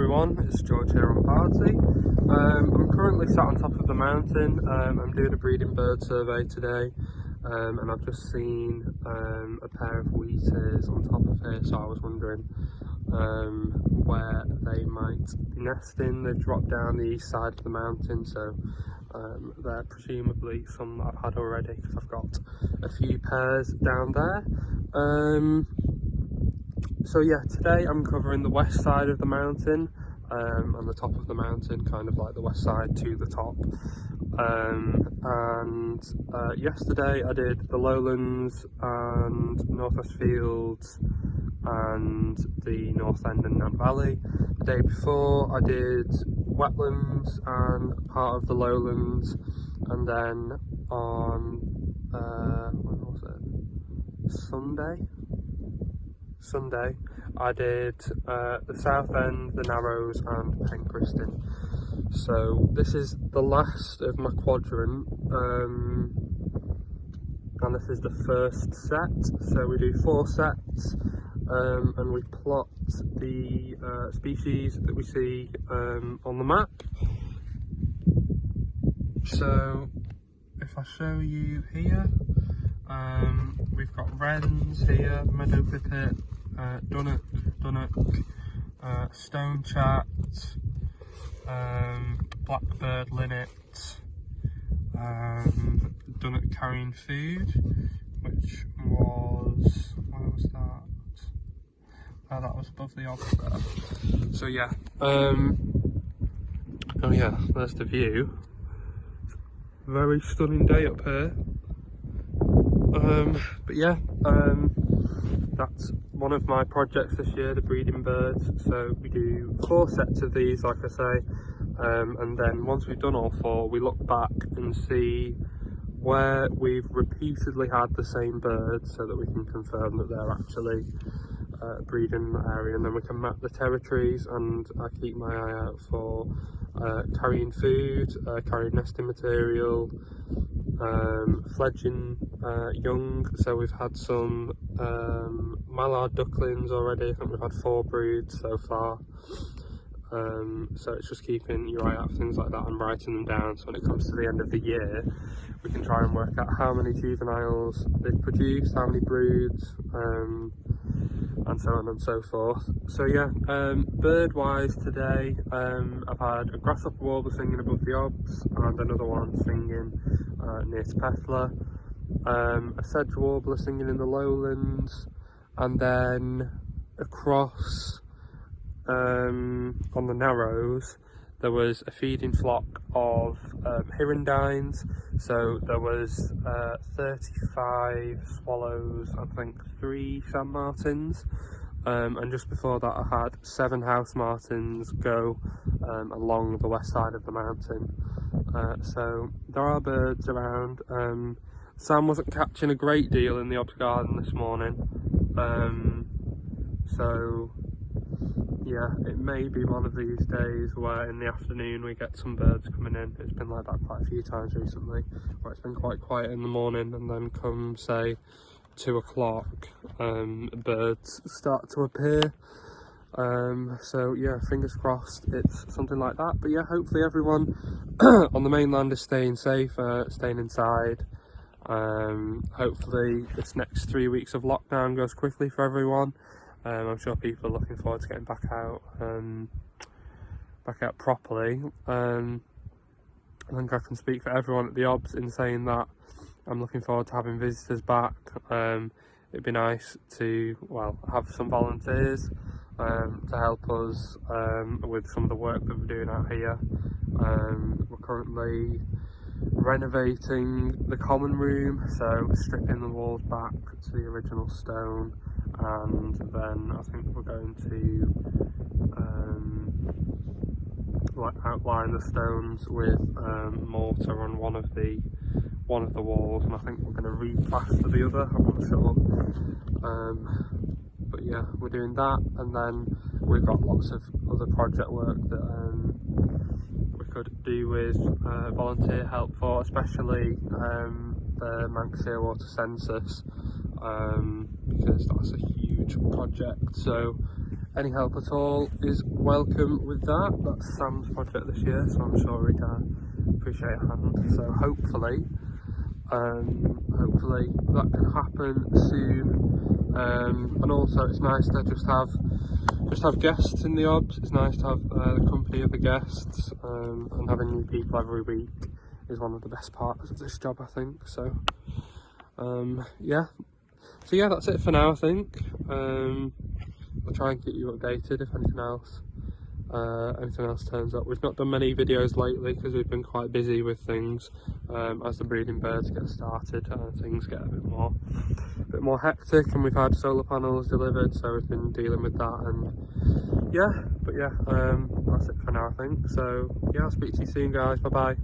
everyone, it's George here on Party. I'm currently sat on top of the mountain. I'm doing a breeding bird survey today, and I've just seen a pair of wheatears on top of here, so I was wondering where they might be nesting. They've dropped down the east side of the mountain, so they're presumably some that I've had already because I've got a few pairs down there. So yeah, today I'm covering the west side of the mountain, on the top of the mountain, kind of like the west side to the top. Yesterday I did the lowlands and northwest fields and the north end and Nant Valley. The day before I did wetlands and part of the lowlands, and then on when was it? Sunday I did the south end, the narrows and Pencriston. So this is the last of my quadrant, and this is the first set. So we do 4 sets, and we plot the species that we see on the map. So if I show you here, we've got wrens here, meadow pipit, dunnock, stonechat, blackbird linnet, dunnock carrying food, which was, where was that? Oh, that was above the obs there. So yeah, oh yeah, there's the view. Very stunning day up here. But yeah, that's one of my projects this year, the breeding birds. So we do 4 sets of these, like I say, and then once we've done all 4, we look back and see where we've repeatedly had the same birds, so that we can confirm that they're actually breeding in the area, and then we can map the territories. And I keep my eye out for carrying food, carrying nesting material, fledging young. So we've had some mallard ducklings already. I think we've had 4 broods so far. So it's just keeping your eye out for things like that and writing them down, so when it comes to the end of the year we can try and work out how many juveniles they've produced, how many broods, and so on and so forth. So yeah, bird wise today, I've had a grasshopper warbler singing above the obs and another one singing near to Pethler, a sedge warbler singing in the lowlands, and then across on the narrows there was a feeding flock of hirundines. So there was 35 swallows, I think 3 sand martins, and just before that I had 7 house martins go along the west side of the mountain. So there are birds around. Sam wasn't catching a great deal in the obs garden this morning, so yeah, it may be one of these days where in the afternoon we get some birds coming in. It's been like that quite a few times recently, where it's been quite quiet in the morning, and then come say 2 o'clock, birds start to appear. So yeah, fingers crossed it's something like that. But yeah, hopefully everyone on the mainland is staying safe, staying inside. Hopefully this next 3 weeks of lockdown goes quickly for everyone. I'm sure people are looking forward to getting back out properly. I think I can speak for everyone at the obs in saying that I'm looking forward to having visitors back. It'd be nice to, well, have some volunteers to help us with some of the work that we're doing out here. We're currently renovating the common room, so stripping the walls back to the original stone, and then I think we're going to like outline the stones with mortar on one of the walls, and I think we're going to re-plaster the other. I'm not sure, but yeah, we're doing that, and then we've got lots of other project work that we could do with volunteer help for, especially the Manx Shearwater Census, because that's a huge project. So any help at all is welcome with that. That's Sam's project this year, so I'm sure he'd appreciate a hand. So hopefully that can happen soon. And also it's nice to just have guests in the obs. It's nice to have the company of the guests, and having new people every week is one of the best parts of this job, I think. So yeah, that's it for now, I think. I'll try and keep you updated if anything else turns up. We've not done many videos lately because we've been quite busy with things. As the breeding birds get started, things get a bit more hectic, and we've had solar panels delivered, so we've been dealing with that. And that's it for now, I think. So yeah, I'll speak to you soon, guys. Bye bye.